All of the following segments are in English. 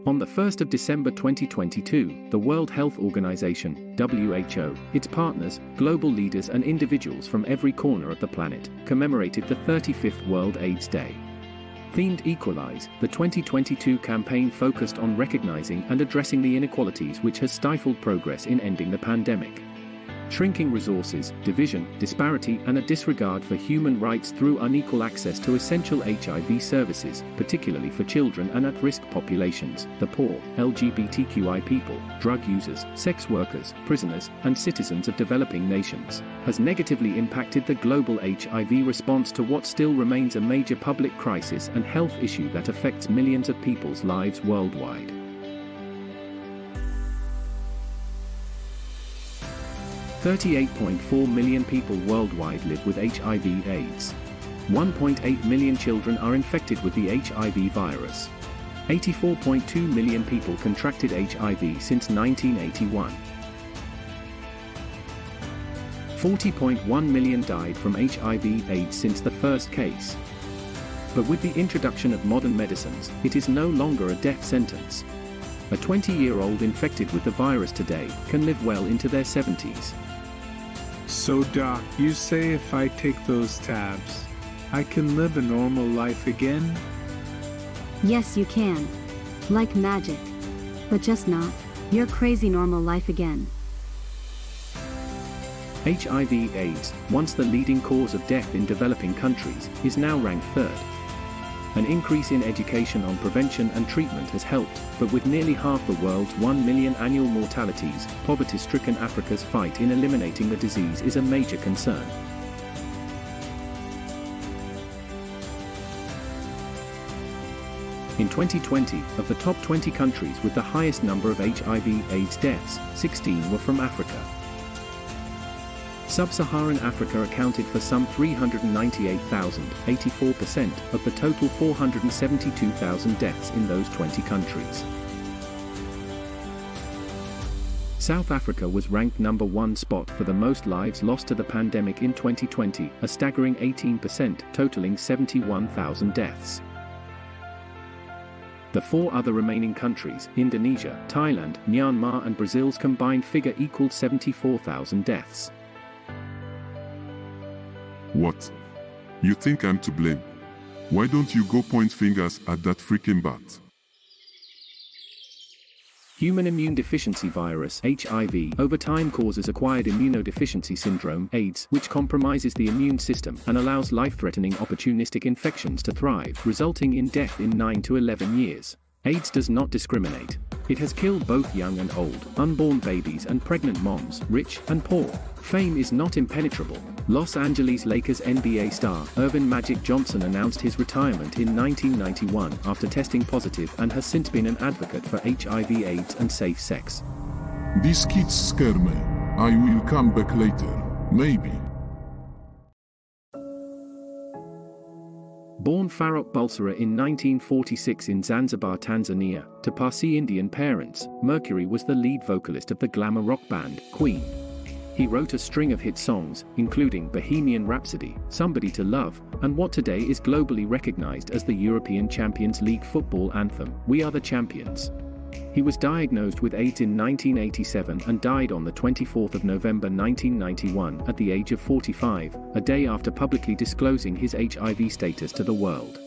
On the 1st of December 2022, the World Health Organization, WHO, its partners, global leaders and individuals from every corner of the planet, commemorated the 35th World AIDS Day. Themed Equalize, the 2022 campaign focused on recognizing and addressing the inequalities which has stifled progress in ending the pandemic. Shrinking resources, division, disparity and a disregard for human rights through unequal access to essential HIV services, particularly for children and at-risk populations, the poor, LGBTQI people, drug users, sex workers, prisoners, and citizens of developing nations, has negatively impacted the global HIV response to what still remains a major public crisis and health issue that affects millions of people's lives worldwide. 38.4 million people worldwide live with HIV AIDS. 1.8 million children are infected with the HIV virus. 84.2 million people contracted HIV since 1981. 40.1 million died from HIV AIDS since the first case. But with the introduction of modern medicines, it is no longer a death sentence. A 20-year-old infected with the virus today can live well into their 70s. So Doc, you say if I take those tabs, I can live a normal life again? Yes, you can. Like magic. But just not your crazy normal life again. HIV AIDS, once the leading cause of death in developing countries, is now ranked third. An increase in education on prevention and treatment has helped, but with nearly half the world's 1 million annual mortalities, poverty-stricken Africa's fight in eliminating the disease is a major concern. In 2020, of the top 20 countries with the highest number of HIV/AIDS deaths, 16 were from Africa. Sub-Saharan Africa accounted for some 398,000, 84% of the total 472,000 deaths in those 20 countries. South Africa was ranked number 1 spot for the most lives lost to the pandemic in 2020, a staggering 18%, totaling 71,000 deaths. The 4 other remaining countries, Indonesia, Thailand, Myanmar and Brazil's combined figure equaled 74,000 deaths. What? You think I'm to blame? Why don't you go point fingers at that freaking bat? Human immune deficiency virus, HIV, over time causes acquired immunodeficiency syndrome, AIDS, which compromises the immune system and allows life-threatening opportunistic infections to thrive, resulting in death in 9 to 11 years. AIDS does not discriminate. It has killed both young and old, unborn babies and pregnant moms, rich and poor. Fame is not impenetrable. Los Angeles Lakers NBA star Earvin "Magic" Johnson announced his retirement in 1991 after testing positive and has since been an advocate for HIV/AIDS and safe sex. These kids scare me. I will come back later, maybe. Born Farrokh Bulsara in 1946 in Zanzibar, Tanzania, to Parsi Indian parents, Mercury was the lead vocalist of the glamour rock band, Queen. He wrote a string of hit songs, including Bohemian Rhapsody, Somebody to Love, and what today is globally recognized as the European Champions League football anthem, We Are the Champions. He was diagnosed with AIDS in 1987 and died on the 24th of November 1991 at the age of 45, a day after publicly disclosing his HIV status to the world.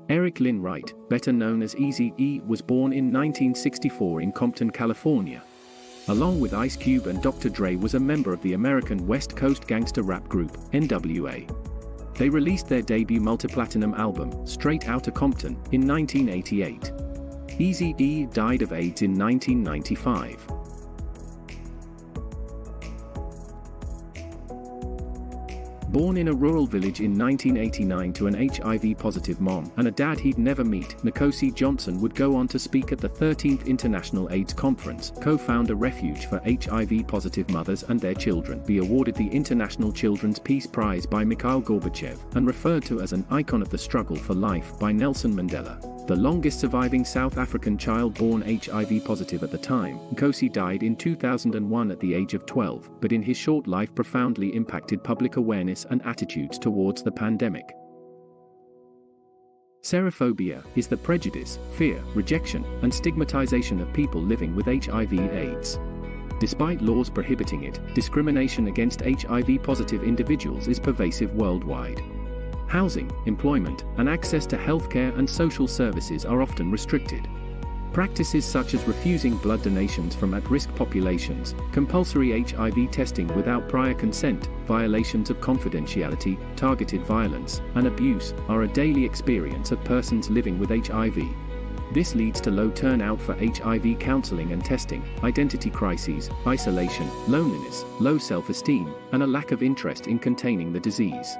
Eric Lynn Wright, better known as Eazy-E, was born in 1964 in Compton, California. Along with Ice Cube and Dr. Dre, was a member of the American West Coast gangster rap group, NWA. They released their debut multi-platinum album, Straight Outta Compton, in 1988. Eazy-E died of AIDS in 1995. Born in a rural village in 1989 to an HIV-positive mom and a dad he'd never meet, Nkosi Johnson would go on to speak at the 13th International AIDS Conference, co-found a refuge for HIV-positive mothers and their children, be awarded the International Children's Peace Prize by Mikhail Gorbachev, and referred to as an icon of the struggle for life by Nelson Mandela. The longest surviving South African child born HIV-positive at the time, Nkosi died in 2001 at the age of 12, but in his short life profoundly impacted public awareness and attitudes towards the pandemic. Serophobia is the prejudice, fear, rejection, and stigmatization of people living with HIV/AIDS. Despite laws prohibiting it, discrimination against HIV-positive individuals is pervasive worldwide. Housing, employment, and access to healthcare and social services are often restricted. Practices such as refusing blood donations from at-risk populations, compulsory HIV testing without prior consent, violations of confidentiality, targeted violence, and abuse are a daily experience of persons living with HIV. This leads to low turnout for HIV counseling and testing, identity crises, isolation, loneliness, low self-esteem, and a lack of interest in containing the disease.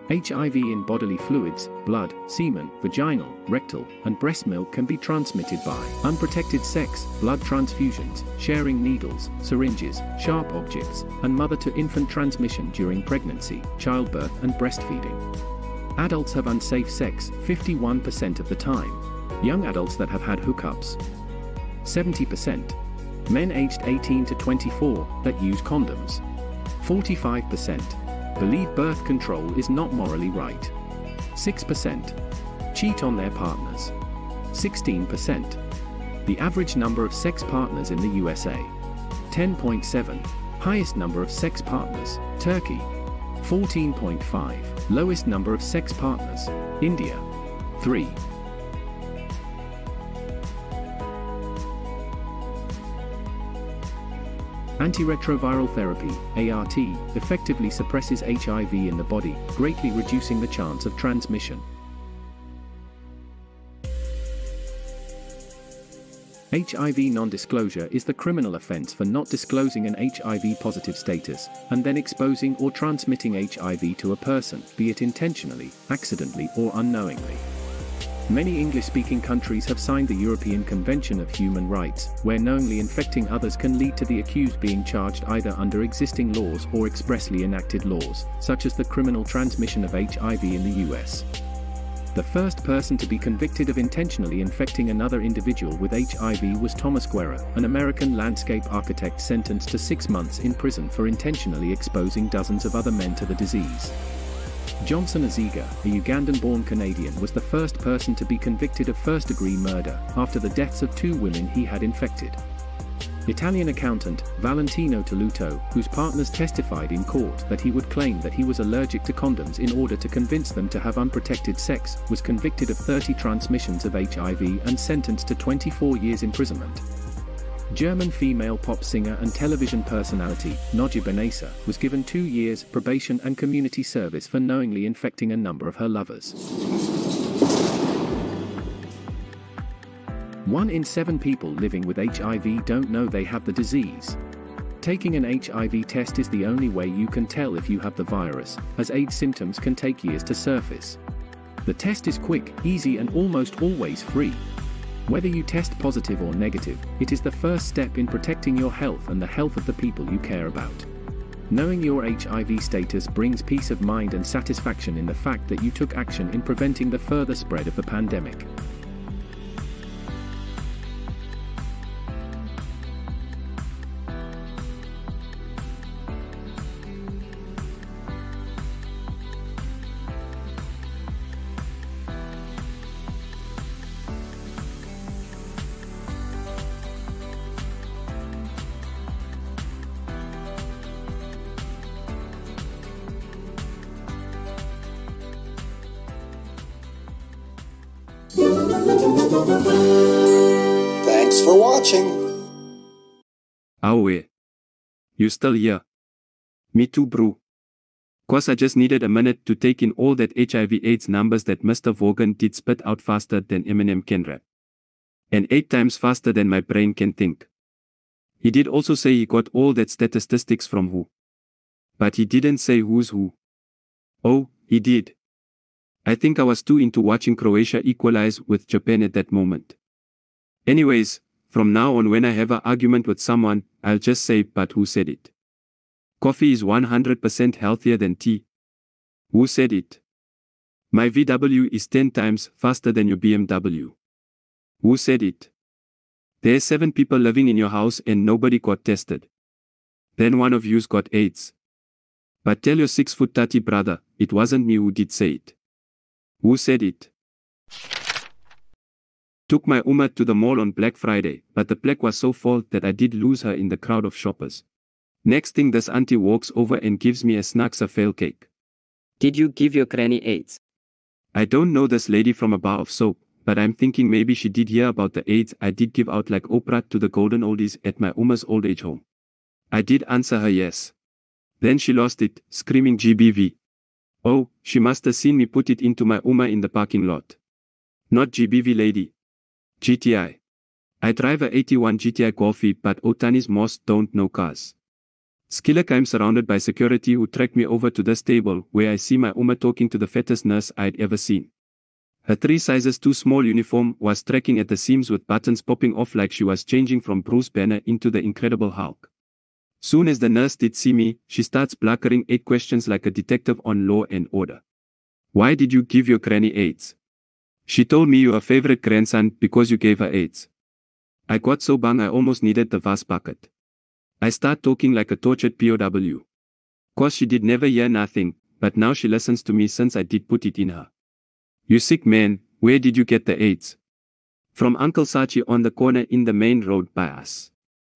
HIV in bodily fluids, blood, semen, vaginal, rectal, and breast milk can be transmitted by unprotected sex, blood transfusions, sharing needles, syringes, sharp objects, and mother-to-infant transmission during pregnancy, childbirth, and breastfeeding. Adults have unsafe sex 51% of the time. Young adults that have had hookups 70%. Men aged 18 to 24 that use condoms 45%. Believe birth control is not morally right. 6%. Cheat on their partners. 16%. The average number of sex partners in the USA. 10.7. Highest number of sex partners, Turkey. 14.5. Lowest number of sex partners, India. 3. Antiretroviral therapy, ART, effectively suppresses HIV in the body, greatly reducing the chance of transmission. HIV non-disclosure is the criminal offense for not disclosing an HIV-positive status, and then exposing or transmitting HIV to a person, be it intentionally, accidentally, or unknowingly. Many English-speaking countries have signed the European Convention of Human Rights, where knowingly infecting others can lead to the accused being charged either under existing laws or expressly enacted laws, such as the criminal transmission of HIV in the US. The first person to be convicted of intentionally infecting another individual with HIV was Thomas Guerra, an American landscape architect sentenced to 6 months in prison for intentionally exposing dozens of other men to the disease. Johnson Aziga, a Ugandan-born Canadian, was the first person to be convicted of first-degree murder after the deaths of 2 women he had infected. Italian accountant, Valentino Toluto, whose partners testified in court that he would claim that he was allergic to condoms in order to convince them to have unprotected sex, was convicted of 30 transmissions of HIV and sentenced to 24 years imprisonment. German female pop singer and television personality, Noji Benessa, was given 2 years probation and community service for knowingly infecting a number of her lovers. 1 in 7 people living with HIV don't know they have the disease. Taking an HIV test is the only way you can tell if you have the virus, as AIDS symptoms can take years to surface. The test is quick, easy, and almost always free. Whether you test positive or negative, it is the first step in protecting your health and the health of the people you care about. Knowing your HIV status brings peace of mind and satisfaction in the fact that you took action in preventing the further spread of the pandemic. Thanks for watching. Awe. You still here? Me too, bro. 'Cause I just needed a minute to take in all that HIV/AIDS numbers that Mr. Vaughan did spit out faster than Eminem can rap. And 8 times faster than my brain can think. He did also say he got all that statistics from who. But he didn't say who's who. Oh, he did. I think I was too into watching Croatia equalize with Japan at that moment. Anyways, from now on when I have an argument with someone, I'll just say, but who said it? Coffee is 100% healthier than tea. Who said it? My VW is 10 times faster than your BMW. Who said it? There's 7 people living in your house and nobody got tested. Then one of you's got AIDS. But tell your 6'30" brother, it wasn't me who did say it. Who said it? Took my Uma to the mall on Black Friday, but the plaque was so full that I did lose her in the crowd of shoppers. Next thing this auntie walks over and gives me a snacksa fail cake. Did you give your granny AIDS? I don't know this lady from a bar of soap, but I'm thinking maybe she did hear about the AIDS I did give out like Oprah to the golden oldies at my Uma's old age home. I did answer her yes. Then she lost it, screaming GBV. Oh, she must have seen me put it into my Uma in the parking lot. Not GBV lady. GTI. I drive a 81 GTI Golfie, but Otani's most don't know cars. Skillik, I'm surrounded by security who tracked me over to this table where I see my Uma talking to the fattest nurse I'd ever seen. Her 3 sizes too small uniform was tracking at the seams with buttons popping off like she was changing from Bruce Banner into the Incredible Hulk. Soon as the nurse did see me, she starts bluckering 8 questions like a detective on Law and Order. Why did you give your granny AIDS? She told me you're her favorite grandson because you gave her AIDS. I got so bang I almost needed the vase bucket. I start talking like a tortured POW. Cause she did never hear nothing, but now she listens to me since I did put it in her. You sick man, where did you get the AIDS? From Uncle Sachi on the corner in the main road by us.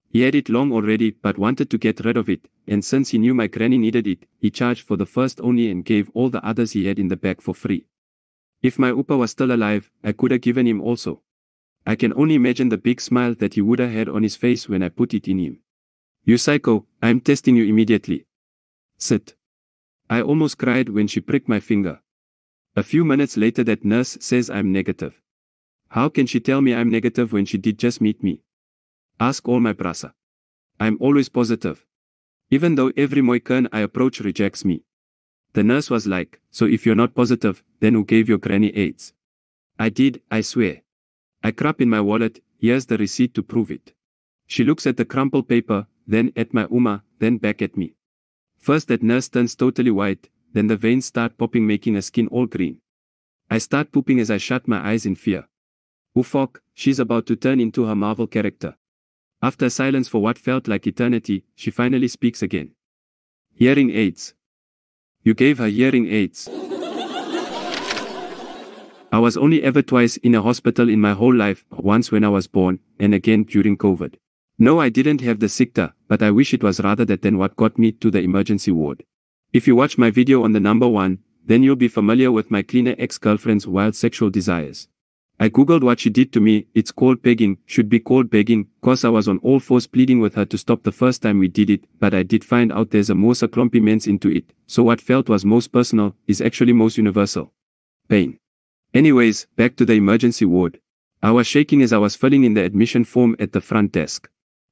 He had it long already but wanted to get rid of it, and since he knew my granny needed it, he charged for the first only and gave all the others he had in the bag for free. If my Upa was still alive, I could have given him also. I can only imagine the big smile that he would have had on his face when I put it in him. You psycho, I'm testing you immediately. Sit. I almost cried when she pricked my finger. A few minutes later that nurse says I'm negative. How can she tell me I'm negative when she did just meet me? Ask all my brasa. I'm always positive. Even though every Moikan I approach rejects me. The nurse was like, so if you're not positive, then who gave your granny AIDS? I did, I swear. I crap in my wallet, here's the receipt to prove it. She looks at the crumpled paper, then at my Uma, then back at me. First that nurse turns totally white, then the veins start popping making her skin all green. I start pooping as I shut my eyes in fear. Oh fuck, she's about to turn into her Marvel character. After a silence for what felt like eternity, she finally speaks again. Hearing aids. You gave her hearing aids. I was only ever twice in a hospital in my whole life, once when I was born, and again during COVID. No, I didn't have the sickta, but I wish it was rather that than what got me to the emergency ward. If you watch my video on the number 1, then you'll be familiar with my cleaner ex-girlfriend's wild sexual desires. I googled what she did to me, it's called pegging, should be called begging, cause I was on all fours pleading with her to stop the first time we did it, but I did find out there's a more compliments into it, so what felt was most personal, is actually most universal. Pain. Anyways, back to the emergency ward. I was shaking as I was filling in the admission form at the front desk.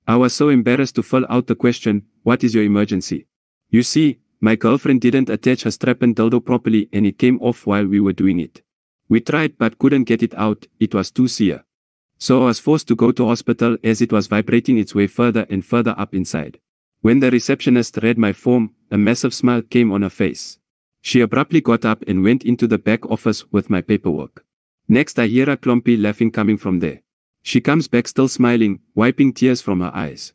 I was so embarrassed to fill out the question, what is your emergency? You see, my girlfriend didn't attach her strap-on dildo properly and it came off while we were doing it. We tried but couldn't get it out, it was too severe. So I was forced to go to hospital as it was vibrating its way further and further up inside. When the receptionist read my form, a massive smile came on her face. She abruptly got up and went into the back office with my paperwork. Next I hear a clumpy laughing coming from there. She comes back still smiling, wiping tears from her eyes.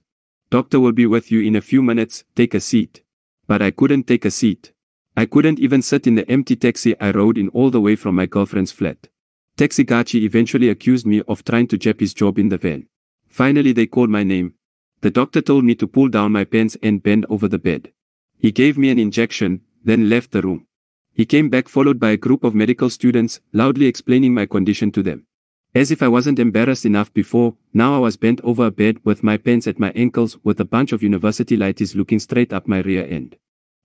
Doctor will be with you in a few minutes, take a seat. But I couldn't take a seat. I couldn't even sit in the empty taxi I rode in all the way from my girlfriend's flat. Taxi Gachi eventually accused me of trying to jab his job in the van. Finally they called my name. The doctor told me to pull down my pants and bend over the bed. He gave me an injection, then left the room. He came back followed by a group of medical students, loudly explaining my condition to them. As if I wasn't embarrassed enough before, now I was bent over a bed with my pants at my ankles with a bunch of university lighties looking straight up my rear end.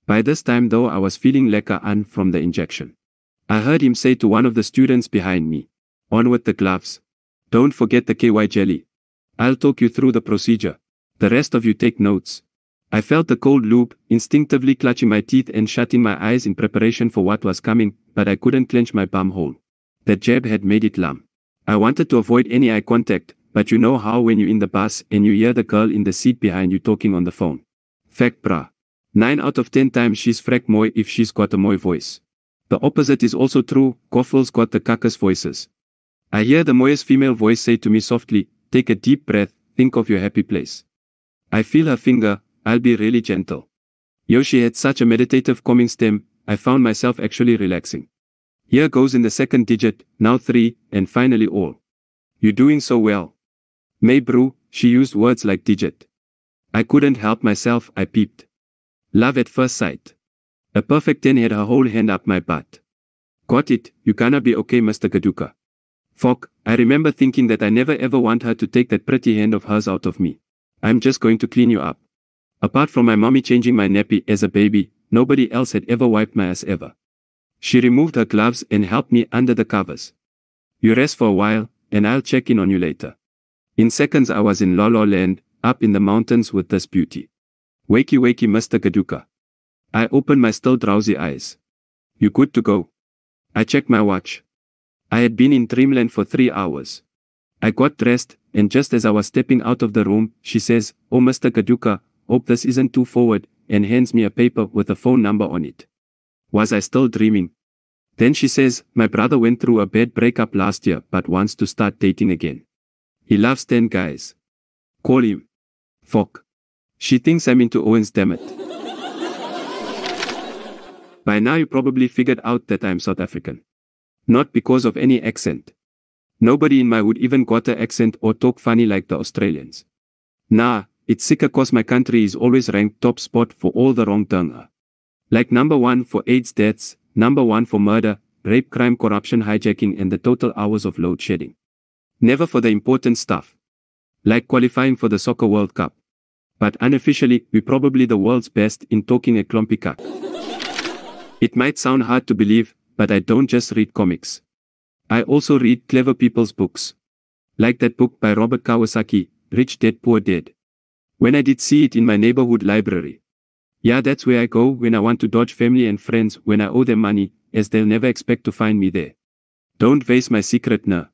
By this time though I was feeling lekker aan from the injection. I heard him say to one of the students behind me, on with the gloves. Don't forget the KY jelly. I'll talk you through the procedure. The rest of you take notes. I felt the cold lube, instinctively clutching my teeth and shutting my eyes in preparation for what was coming, but I couldn't clench my bum hole. The jab had made it numb. I wanted to avoid any eye contact, but you know how when you're in the bus and you hear the girl in the seat behind you talking on the phone. Fact brah. 9 out of 10 times she's frack mooi if she's got a mooi voice. The opposite is also true, Koffels got the kakkers voices. I hear the mooiest female voice say to me softly, take a deep breath, think of your happy place. I feel her finger, I'll be really gentle. Yo, she had such a meditative calming stem, I found myself actually relaxing. Here goes in the second digit, now 3, and finally all. You doing so well. May bro, she used words like digit. I couldn't help myself, I peeped. Love at first sight. A perfect 10 had her whole hand up my butt. Got it, you gonna be okay, Mr. Kaduka. Fuck, I remember thinking that I never ever want her to take that pretty hand of hers out of me. I'm just going to clean you up. Apart from my mommy changing my nappy as a baby, nobody else had ever wiped my ass ever. She removed her gloves and helped me under the covers. You rest for a while, and I'll check in on you later. In seconds I was in La La Land, up in the mountains with this beauty. Wakey wakey Mr. Kaduka. I opened my still drowsy eyes. You good to go? I checked my watch. I had been in dreamland for 3 hours. I got dressed, and just as I was stepping out of the room, she says, "Oh Mr. Kaduka, hope this isn't too forward," and hands me a paper with a phone number on it. Was I still dreaming? Then she says, "My brother went through a bad breakup last year but wants to start dating again. He loves 10 guys. Call him." Fuck. She thinks I'm into Owens, damn it. By now you probably figured out that I'm South African. Not because of any accent. Nobody in my hood even got an accent or talk funny like the Australians. Nah, it's sicker cause my country is always ranked top spot for all the wrong turn. Like number 1 for AIDS deaths, number 1 for murder, rape, crime, corruption, hijacking and the total hours of load shedding. Never for the important stuff. Like qualifying for the Soccer World Cup. But unofficially, we're probably the world's best in talking a clumpy cock. It might sound hard to believe, but I don't just read comics. I also read clever people's books. Like that book by Robert Kiyosaki, Rich Dad Poor Dad. When I did see it in my neighborhood library. Yeah, that's where I go when I want to dodge family and friends when I owe them money, as they'll never expect to find me there. Don't waste my secret, nah.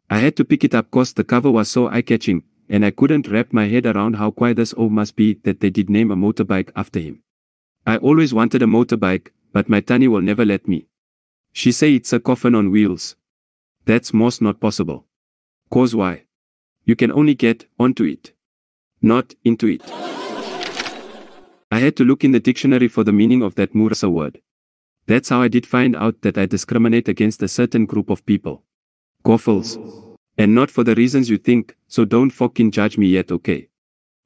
I had to pick it up cause the cover was so eye-catching, and I couldn't wrap my head around how quiet this old must be that they did name a motorbike after him. I always wanted a motorbike, but my Tani will never let me. She say it's a coffin on wheels. That's most not possible. Cause why? You can only get onto it. Not into it. I had to look in the dictionary for the meaning of that Murasa word. That's how I did find out that I discriminate against a certain group of people. Goffles. And not for the reasons you think, so don't fucking judge me yet, okay?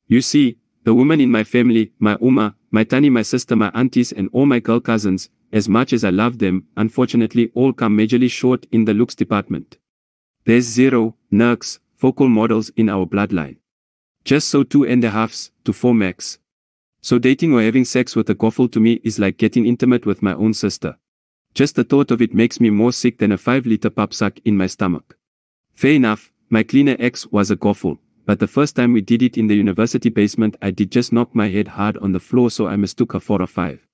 You see, the women in my family, my Uma, my Tani, my sister, my aunties and all my girl cousins, as much as I love them, unfortunately all come majorly short in the looks department. There's 0, nurks, focal models in our bloodline. Just so 2.5 to 4 max. So dating or having sex with a goffle to me is like getting intimate with my own sister. Just the thought of it makes me more sick than a 5-liter pop suck in my stomach. Fair enough, my cleaner ex was a goffle, but the first time we did it in the university basement I did just knock my head hard on the floor so I mistook her for a 5.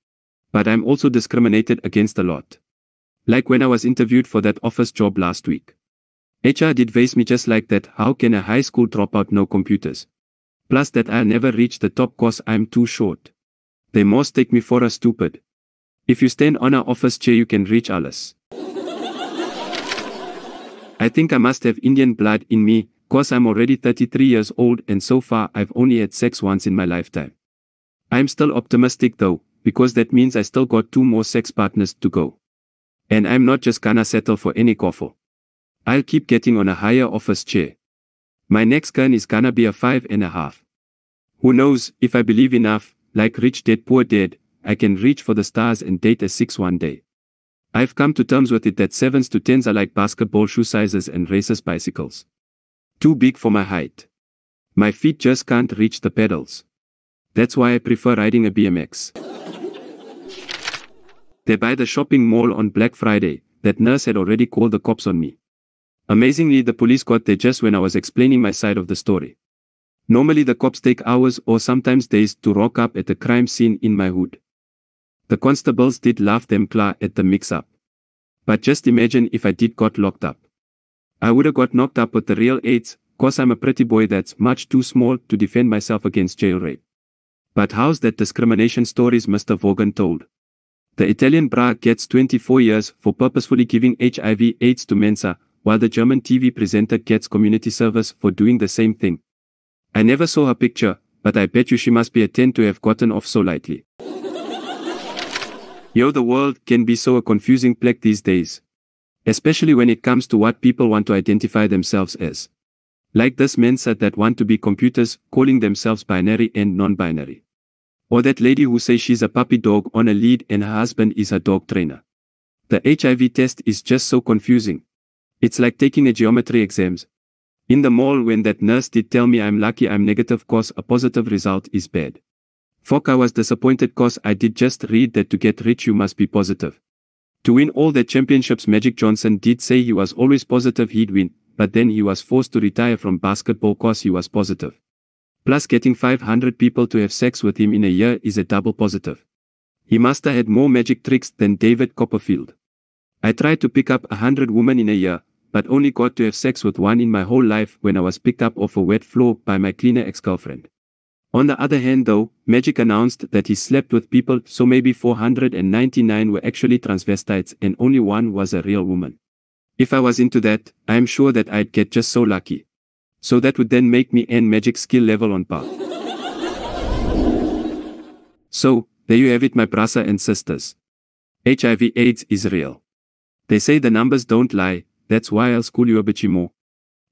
But I'm also discriminated against a lot. Like when I was interviewed for that office job last week. HR did face me just like that. How can a high school dropout know computers? Plus that I'll never reach the top cause I'm too short. They must take me for a stupid. If you stand on an office chair you can reach alles. I think I must have Indian blood in me, cause I'm already 33 years old and so far I've only had sex once in my lifetime. I'm still optimistic though, because that means I still got 2 more sex partners to go. And I'm not just gonna settle for any goffle. I'll keep getting on a higher office chair. My next gun is gonna be a 5.5. Who knows, if I believe enough, like Rich Dad Poor Dad, I can reach for the stars and date a 6 one day. I've come to terms with it that 7s to 10s are like basketball shoe sizes and racers' bicycles. Too big for my height. My feet just can't reach the pedals. That's why I prefer riding a BMX. There by the shopping mall on Black Friday, that nurse had already called the cops on me. Amazingly, the police got there just when I was explaining my side of the story. Normally the cops take hours or sometimes days to rock up at the crime scene in my hood. The constables did laugh them clear at the mix-up. But just imagine if I did got locked up. I would have got knocked up with the real AIDS, cause I'm a pretty boy that's much too small to defend myself against jail rape. But how's that discrimination stories Mr. Vaughan told? The Italian bra gets 24 years for purposefully giving HIV AIDS to Mensa, while the German TV presenter gets community service for doing the same thing. I never saw her picture, but I bet you she must be a 10 to have gotten off so lightly. Yo, the world can be so a confusing plague these days. Especially when it comes to what people want to identify themselves as. Like this Mensa that want to be computers, calling themselves binary and non-binary. Or that lady who says she's a puppy dog on a lead and her husband is her dog trainer. The HIV test is just so confusing. It's like taking a geometry exams. In the mall when that nurse did tell me I'm lucky I'm negative cause a positive result is bad. Fuck, I was disappointed cause I did just read that to get rich you must be positive. To win all the championships Magic Johnson did say he was always positive he'd win, but then he was forced to retire from basketball cause he was positive. Plus getting 500 people to have sex with him in a year is a double positive. He must have had more magic tricks than David Copperfield. I tried to pick up 100 women in a year, but only got to have sex with one in my whole life when I was picked up off a wet floor by my cleaner ex-girlfriend. On the other hand though, Magic announced that he slept with people, so maybe 499 were actually transvestites and only one was a real woman. If I was into that, I am sure that I'd get just so lucky. So that would then make me and Magic's skill level on par. So, there you have it my brasa and sisters. HIV AIDS is real. They say the numbers don't lie, that's why I'll school you a bitchy more.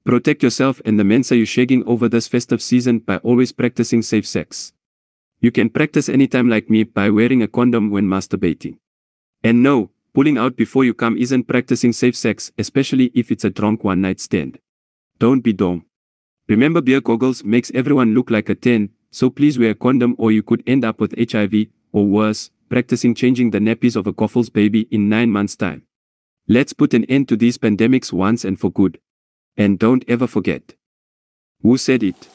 Protect yourself and the Mensa you shagging over this festive season by always practicing safe sex. You can practice anytime like me by wearing a condom when masturbating. And no, pulling out before you come isn't practicing safe sex, especially if it's a drunk one-night stand. Don't be dumb. Remember beer goggles makes everyone look like a 10, so please wear a condom or you could end up with HIV, or worse, practicing changing the nappies of a Goffles baby in 9 months' time. Let's put an end to these pandemics once and for good. And don't ever forget. Who said it?